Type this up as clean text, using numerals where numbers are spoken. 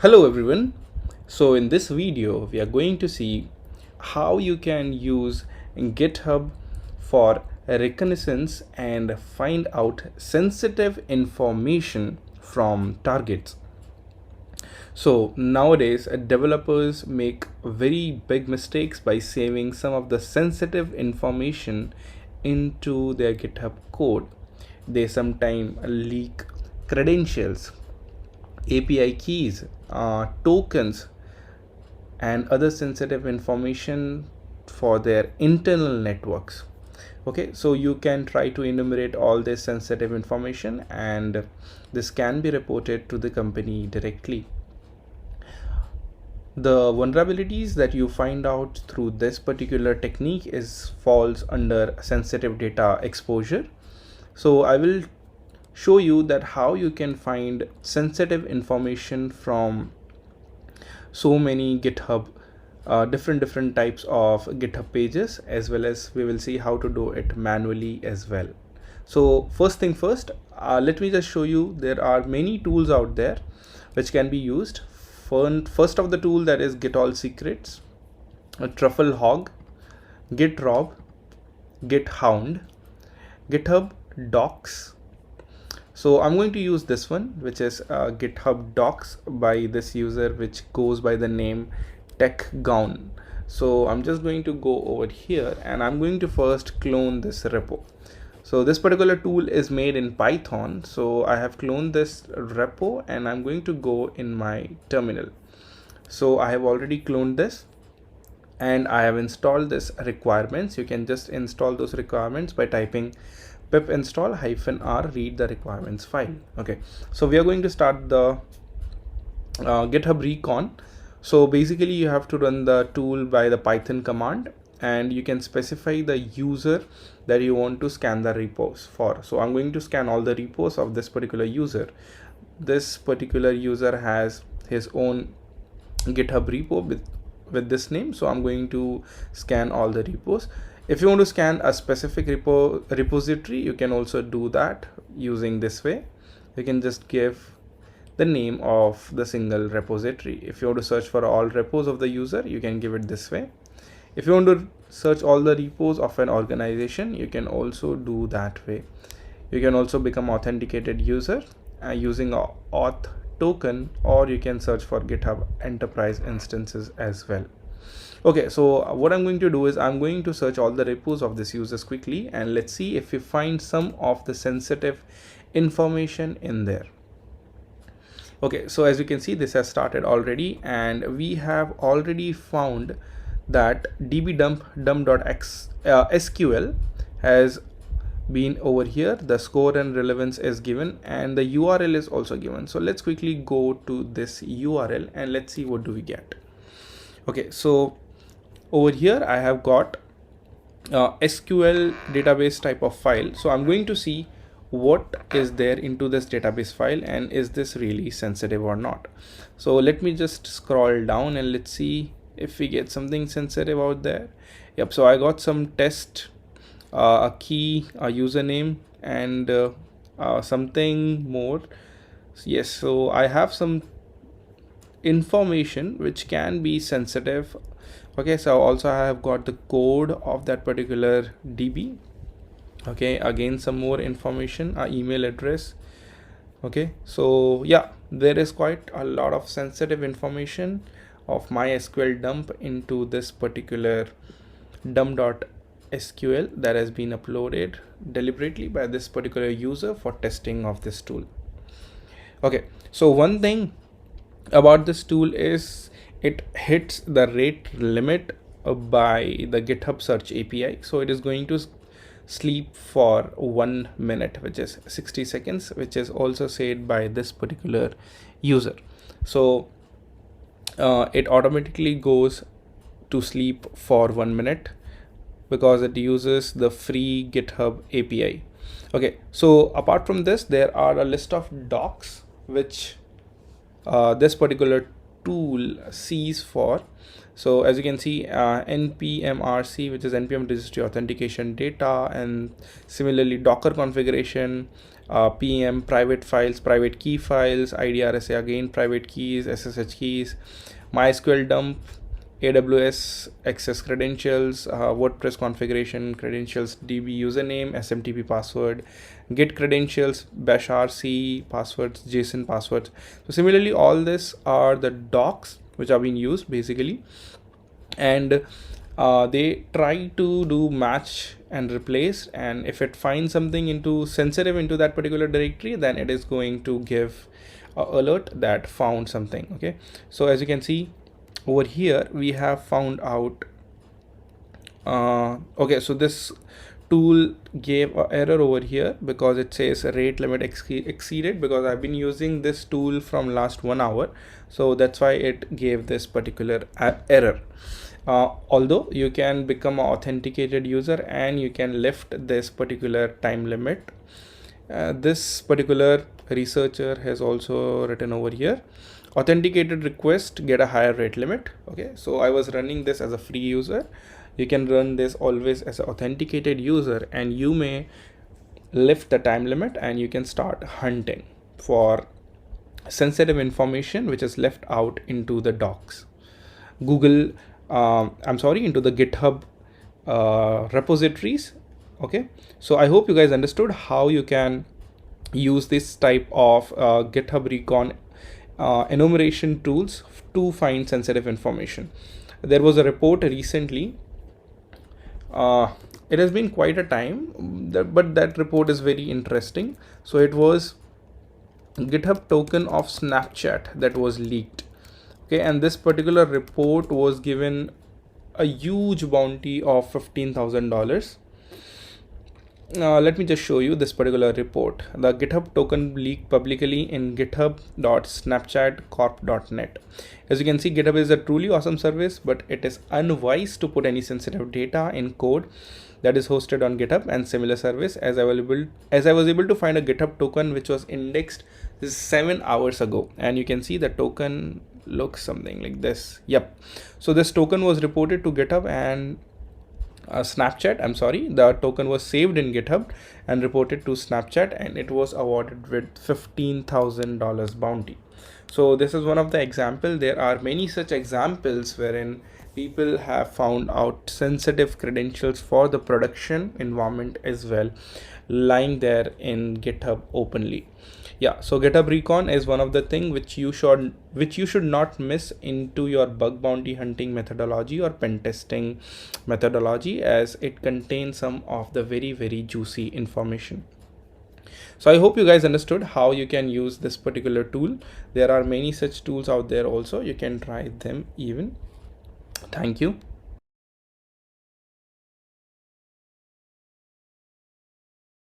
Hello everyone. So in this video we are going to see how you can use GitHub for reconnaissance and find out sensitive information from targets. So nowadays developers make very big mistakes by saving some of the sensitive information into their GitHub code. They sometimes leak credentials, API keys, tokens, and other sensitive information for their internal networks. Okay, so you can try to enumerate all this sensitive information, and this can be reported to the company directly. The vulnerabilities that you find out through this particular technique is falls under sensitive data exposure. So I will show you that how you can find sensitive information from so many GitHub different types of GitHub pages, as well as we will see how to do it manually as well. So first thing first, let me just show you there are many tools out there which can be used. First of the tool, that is Git All Secrets, Truffle Hog, GitRob, GitHound, GitHub Docs. So I'm going to use this one, which is GitHub Docs by this user, which goes by the name TechGown. So I'm just going to go over here and I'm going to first clone this repo. So this particular tool is made in Python. So I have cloned this repo and I'm going to go in my terminal. So I have already cloned this and I have installed this requirements. You can just install those requirements by typing pip install -r read the requirements file. Okay, so we are going to start the GitHub Recon. So basically you have to run the tool by the Python command, and you can specify the user that you want to scan the repos for. So I'm going to scan all the repos of this particular user. This particular user has his own GitHub repo with this name, so I'm going to scan all the repos. If you want to scan a specific repository, you can also do that using this way. You can just give the name of the single repository. If you want to search for all repos of the user, you can give it this way. If you want to search all the repos of an organization, you can also do that way. You can also become authenticated user using a auth token, or you can search for GitHub enterprise instances as well. Okay, so what I'm going to do is I'm going to search all the repos of this users quickly, and let's see if we find some of the sensitive information in there. Okay, so as you can see, this has started already, and we have already found that dbdump.sql has been over here. The score and relevance is given, and the URL is also given. So let's quickly go to this URL and let's see what do we get. Okay, so over here I have got SQL database type of file. So I'm going to see what is there into this database file and is this really sensitive or not. So let me just scroll down and let's see if we get something sensitive out there. Yep, so I got some test, a key, a username, and something more. Yes, so I have some information which can be sensitive. Okay, so also I have got the code of that particular DB. Okay, again some more information, email address. Okay, so yeah, there is quite a lot of sensitive information of MySQL dump into this particular dump.sql that has been uploaded deliberately by this particular user for testing of this tool. Okay, so one thing about this tool is it hits the rate limit by the GitHub search API. So it is going to sleep for 1 minute, which is 60 seconds, which is also said by this particular user. So it automatically goes to sleep for 1 minute because it uses the free GitHub API. Okay, so apart from this, there are a list of docs which this particular tool sees for So as you can see, npmrc, which is npm registry authentication data, and similarly docker configuration, pm private files, private key files, idrsa again private keys, ssh keys, mysql dump, AWS access credentials, WordPress configuration credentials, DB username, SMTP password, Git credentials, bash RC passwords, JSON passwords. So similarly, all this are the docs which are being used basically, and they try to do match and replace, and if it finds something into sensitive into that particular directory, then it is going to give a alert that found something. Okay, so as you can see over here, we have found out okay, so this tool gave an error over here because it says rate limit exceeded, because I've been using this tool from last 1 hour, so that's why it gave this particular error. Although you can become an authenticated user and you can lift this particular time limit. This particular researcher has also written over here, authenticated request get a higher rate limit. Okay, so I was running this as a free user. You can run this always as an authenticated user, and you may lift the time limit and you can start hunting for sensitive information which is left out into the docs, Google into the GitHub repositories. Okay, so I hope you guys understood how you can use this type of GitHub Recon enumeration tools to find sensitive information. There was a report recently, it has been quite a time, but that report is very interesting. So it was GitHub token of Snapchat that was leaked. Okay, and this particular report was given a huge bounty of $15,000. Let me just show you this particular report. The GitHub token leaked publicly in github.snapchatcorp.net. As you can see, GitHub is a truly awesome service, but it is unwise to put any sensitive data in code that is hosted on GitHub and similar service, as I was able to find a GitHub token which was indexed 7 hours ago, and you can see the token looks something like this. Yep. So this token was reported to GitHub and Snapchat. The token was saved in GitHub and reported to Snapchat, and it was awarded with $15,000 bounty. So this is one of the examples. There are many such examples wherein people have found out sensitive credentials for the production environment as well, lying there in GitHub openly. Yeah, so GitHub Recon is one of the thing which you should not miss into your bug bounty hunting methodology or pen testing methodology, as it contains some of the very juicy information. So I hope you guys understood how you can use this particular tool. There are many such tools out there also, you can try them even. Thank you.